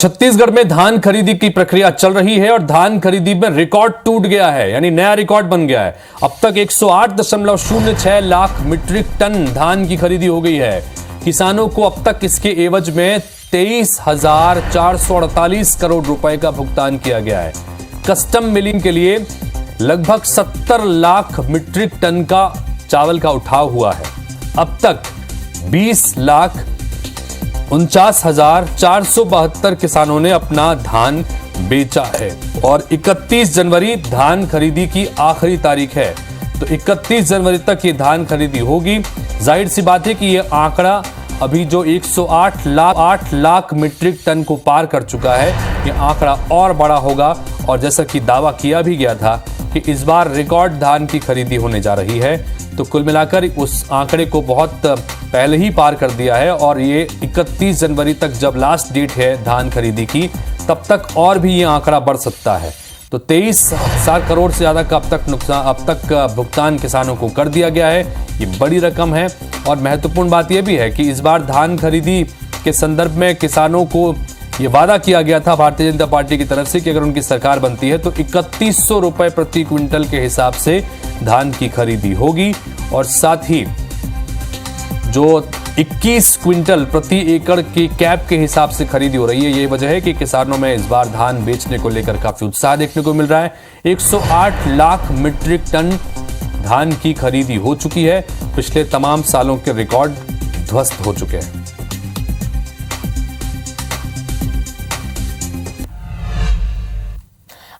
छत्तीसगढ़ में धान खरीदी की प्रक्रिया चल रही है और धान खरीदी में रिकॉर्ड टूट गया है, यानी नया रिकॉर्ड बन गया है। अब तक 108.06 लाख मीट्रिक टन धान की खरीदी हो गई है। किसानों को अब तक इसके एवज में 23,448 करोड़ रुपए का भुगतान किया गया है। कस्टम मिलिंग के लिए लगभग 70 लाख मीट्रिक टन का चावल का उठाव हुआ है। अब तक 20,49,472 किसानों ने अपना धान बेचा है और 31 जनवरी धान खरीदी की आखिरी तारीख है। तो 31 जनवरी तक ये धान खरीदी होगी। जाहिर सी बात है कि ये आंकड़ा अभी जो 108 लाख मीट्रिक टन को पार कर चुका है, ये आंकड़ा और बड़ा होगा। और जैसा कि दावा किया भी गया था कि इस बार रिकॉर्ड धान की खरीदी होने जा रही है, तो कुल मिलाकर उस आंकड़े को बहुत पहले ही पार कर दिया है। और ये 31 जनवरी तक जब लास्ट डेट है धान खरीदी की, तब तक और भी ये आंकड़ा बढ़ सकता है। तो 23,000 करोड़ से ज्यादा का अब तक भुगतान किसानों को कर दिया गया है। ये बड़ी रकम है। और महत्वपूर्ण बात यह भी है कि इस बार धान खरीदी के संदर्भ में किसानों को ये वादा किया गया था भारतीय जनता पार्टी की तरफ से कि अगर उनकी सरकार बनती है तो 3100 रुपए प्रति क्विंटल के हिसाब से धान की खरीदी होगी। और साथ ही जो 21 क्विंटल प्रति एकड़ की कैप के हिसाब से खरीदी हो रही है, यही वजह है कि किसानों में इस बार धान बेचने को लेकर काफी उत्साह देखने को मिल रहा है। 108 लाख मीट्रिक टन धान की खरीदी हो चुकी है। पिछले तमाम सालों के रिकॉर्ड ध्वस्त हो चुके हैं।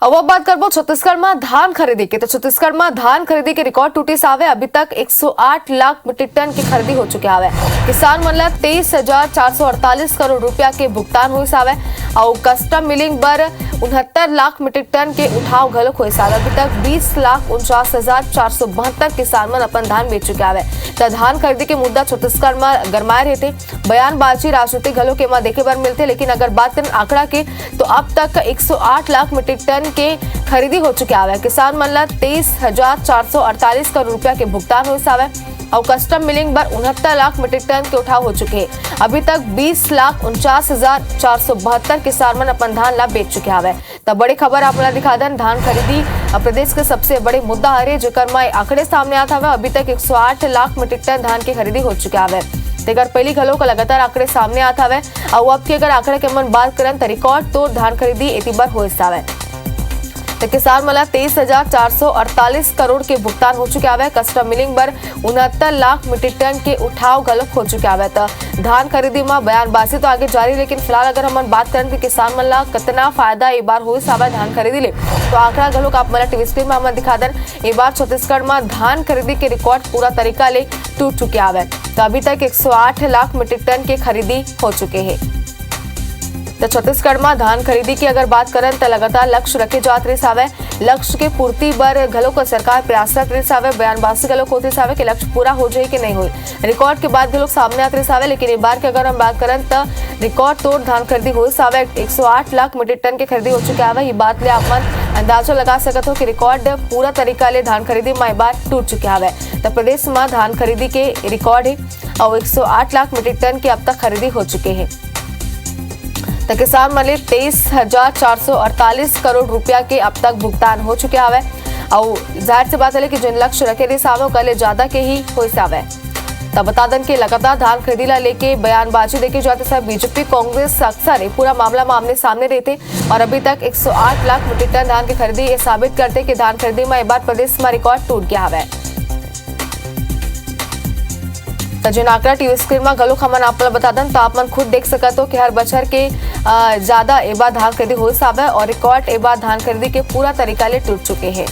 अब बात करबो छत्तीसगढ़ में धान खरीदी की। तो छत्तीसगढ़ में धान खरीदी के रिकॉर्ड टूटे सावे अभी तक 108 लाख मीट्रिक टन की खरीदी हो चुके हावे। किसान मन ला 23,448 करोड़ रुपया के भुगतान हुई सावे और कस्टम मिलिंग बर 69 लाख मीट्रिक टन के उठाव घलोक हुई सावे। अभी तक 20,49,472 किसान मन अपन धान बेच चुके हावे। तो धान खरीदी के मुद्दा छत्तीसगढ़ में गरमाए रहते, बयानबाजी राजनीतिक घलोक एमा देखे बर मिलते। लेकिन अगर बात करें आंकड़ा के, तो अब तक 108 लाख मीट्रिक टन के खरीदी हो चुके हावे। किसान मन ला 23,448 करोड़ रुपया के भुगतान हुई सावे और कस्टम मिलिंग बर 69 लाख मीट्रिक टन के उठाव हो चुके हैं। अभी तक 20,49,472 किसान मन अपन धान ला बेच चुके हावे। तब बड़ी खबर आप ला दिखा दें, धान खरीदी प्रदेश के सबसे बड़े मुद्दा हरे, जेकर में आंकड़े सामने आता हवे। अभी तक 108 लाख मीट्रिक टन धान की खरीदी हो चुके हावे। तेकर पहली घलो का लगातार आंकड़े सामने आता हवे और अब के अगर आंकड़े के मन बात करें तो रिकॉर्ड तोड़ धान खरीदी एती बार हो सावे। तो किसान मला 23,448 करोड़ के भुगतान हो चुके हावे। कस्टम मिलिंग बर 69 लाख मीट्रिक टन के उठाव गलत हो चुके हावे। तो धान खरीदी में बयानबाजी तो आगे जारी, लेकिन फिलहाल अगर हम बात करें कि किसान मन ला कितना फायदा एक बार हुई सावे धान खरीदी ले, तो आंकड़ा गलोक आप मला टीवी स्क्रीन में हम दिखा दें। एक बार छत्तीसगढ़ में धान खरीदी के रिकॉर्ड पूरा तरीका ले टूट चुके हावे। तो अभी तक 108 लाख मीट्रिक टन के खरीदी हो चुके हैं। तो छत्तीसगढ़ में धान खरीदी की अगर बात करें तो लगातार लक्ष्य रखे जात रही सावे। लक्ष्य के पूर्ति बर घलो को सरकार प्रयासरत रही सावे। बयानबाजी घलो होती सावे कि लक्ष्य पूरा हो जाए कि नहीं हो। रिकॉर्ड के बाद घलो सामने आते सावे, लेकिन एक बार की अगर हम बात करें तो रिकॉर्ड तोड़ धान खरीदी हुई सावे। 108 लाख मीट्रिक टन की खरीदी हो चुके हावे। ये बात ले आप मन अंदाजा लगा सकते हो कि रिकॉर्ड पूरा तरीका ले धान खरीदी में बार टूट चुके हावे। तो प्रदेश में धान खरीदी के रिकॉर्ड है और 108 लाख मीट्रिक टन की अब तक खरीदी हो चुके हैं। तो किसान मन 23,448 करोड़ रुपया के अब तक भुगतान हो चुके हावे। और जाहिर सी बात है कि जिन लक्ष्य रखे रही सावे कल ज्यादा के ही हो सावे। तब बता दें कि लगातार धान खरीदी ला लेके बयानबाजी देखे जाते साहब बीजेपी कांग्रेस अक्सर पूरा मामला आमने सामने रहते और अभी तक 108 लाख मीट्रिक टन धान की खरीदी ये साबित करते कि धान खरीदी में एक बार प्रदेश में रिकॉर्ड टूट गया है। तो जिन आंकड़ा टीवी स्क्रीन में गलो खमन आप बता दें, तो आप मन खुद देख सकते हो कि हर बछर के ज्यादा एक बार धान खरीदी हो सावे और रिकॉर्ड एक बार धान खरीदी के पूरा तरीका ले टूट चुके हैं।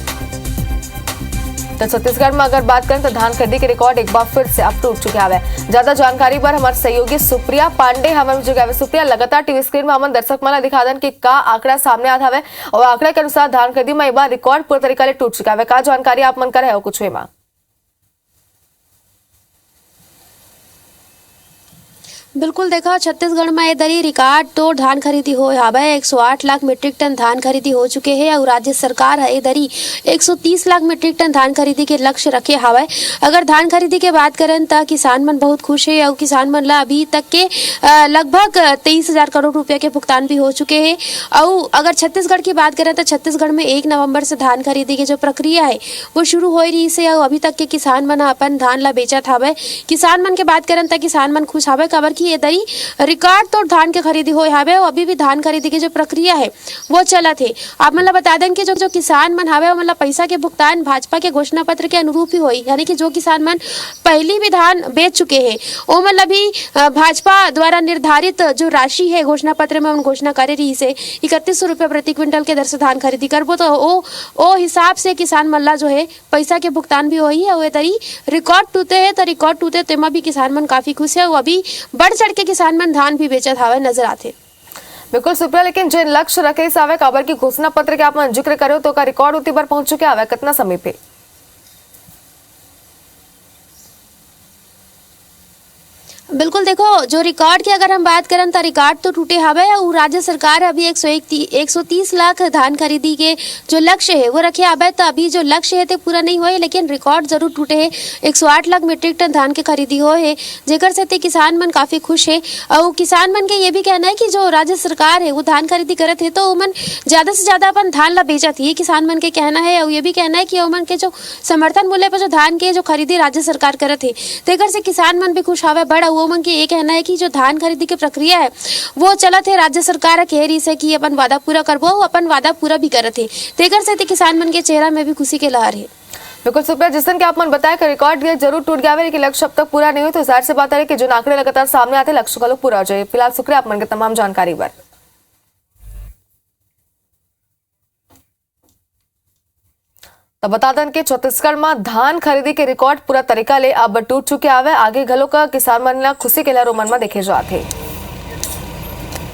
तो छत्तीसगढ़ में अगर बात करें तो धान खरीदी के रिकॉर्ड एक बार फिर से अब टूट चुके हावे। ज्यादा जानकारी पर हमारे सहयोगी सुप्रिया पांडे हमारे जगह सुप्रिया लगातार टीवी स्क्रीन में हम दर्शक मला दिखा दें कि का आंकड़ा सामने आता है और आंकड़े के अनुसार धान खरीदी में एक बार रिकॉर्ड पूरा तरीका ले टूट चुका है। का जानकारी आप मन करे हो कुछ हुआ? बिल्कुल देखा छत्तीसगढ़ में ये दरी रिकॉर्ड तोड़ धान खरीदी हो हवे 108 लाख मीट्रिक टन धान खरीदी हो चुके हैं और राज्य सरकार है ये दरी 130 लाख मीट्रिक टन धान खरीदी के लक्ष्य रखे हवे। अगर धान खरीदी के बात करें तो किसान मन बहुत खुश है और किसान मन ला अभी तक के लगभग 23,000 करोड़ रुपया के भुगतान भी हो चुके हैं। और अगर छत्तीसगढ़ की बात करें तो छत्तीसगढ़ में 1 नवंबर से धान खरीदी की जो प्रक्रिया है वो शुरू हो रही है और अभी तक के किसान मन अपन धान ला बेचत हवे। किसान मन के बात करें तो किसान मन खुश हवे खबर की ये दरी रिकॉर्ड तोड़ धान के खरीदी होए हवे और अभी भी धान खरीदी की जो प्रक्रिया है वो चलत है। आप मतलब बता दें कि जो किसान मन हवे मतलब पैसा के भुगतान भाजपा के घोषणा पत्र के अनुरूप ही होई, यानी कि जो किसान मन पहली भी धान बेच चुके हैं वो मतलब भी भाजपा द्वारा निर्धारित जो राशि है घोषणा पत्र में उन घोषणा करे रही से 3100 रुपये प्रति क्विंटल के दर से धान खरीदी करबो तो ओ हिसाब से किसान मल्ला जो है पैसा के भुगतान भी होई है और ये तरी रिकॉर्ड टूटे है तो रिकॉर्ड टूटे तेमा भी किसान मन काफी खुश है और अभी बढ़ चढ़ के किसान मन धान भी बेचत हवे नजर आते। बिल्कुल सुप्रिया, लेकिन जो लक्ष्य रखे सावे काबर की घोषणा पत्र के आप जिक्र करो तो का रिकॉर्ड उती बार पहुंच चुके हवे कितना समय पे? बिल्कुल देखो जो रिकॉर्ड की अगर हम बात करें तो रिकॉर्ड तो टूटे हवे और राज्य सरकार अभी 130 लाख धान खरीदी के जो लक्ष्य है वो रखे हवे। तो अभी जो लक्ष्य है तो पूरा नहीं हुए लेकिन रिकॉर्ड जरूर टूटे है। 108 लाख मीट्रिक टन धान के खरीदी हो है जेकर से ते किसान मन काफी खुश है। और किसान मन के ये भी कहना है कि जो राज्य सरकार है वो धान खरीदी करत है तो ओमन ज्यादा से ज्यादा अपन धान ला बेचत है, किसान मन के कहना है। और ये भी कहना है कि ओमन के जो समर्थन मूल्य पर जो धान के जो खरीदी राज्य सरकार करत है तेकर से किसान मन भी खुश हवे। बड़ा मन के ये कहना है कि जो धान खरीदी की प्रक्रिया है वो चलत है, राज्य सरकार कह रही है कि अपन वादा पूरा करबो, अपन वादा पूरा भी करत है। तेकर से किसान मन के चेहरा में भी खुशी के लहर है। बिल्कुल सुप्रिया, जिस दिन के आप मन बताया कि रिकॉर्ड जरूर टूट गया है लेकिन लक्ष्य अब तक पूरा नहीं हुआ तो जाहिर सी बात है कि जो आंकड़े लगातार सामने आते लक्ष्य का लोग पूरा हो जाए। फिलहाल शुक्रिया आप मन के तमाम जानकारी पर। तो बता दें कि छत्तीसगढ़ में धान खरीदी के रिकॉर्ड पूरा तरीका ले अब टूट चुके आवे। आगे घलो का किसान मन ला खुशी के लहरों मन में देखे जाते।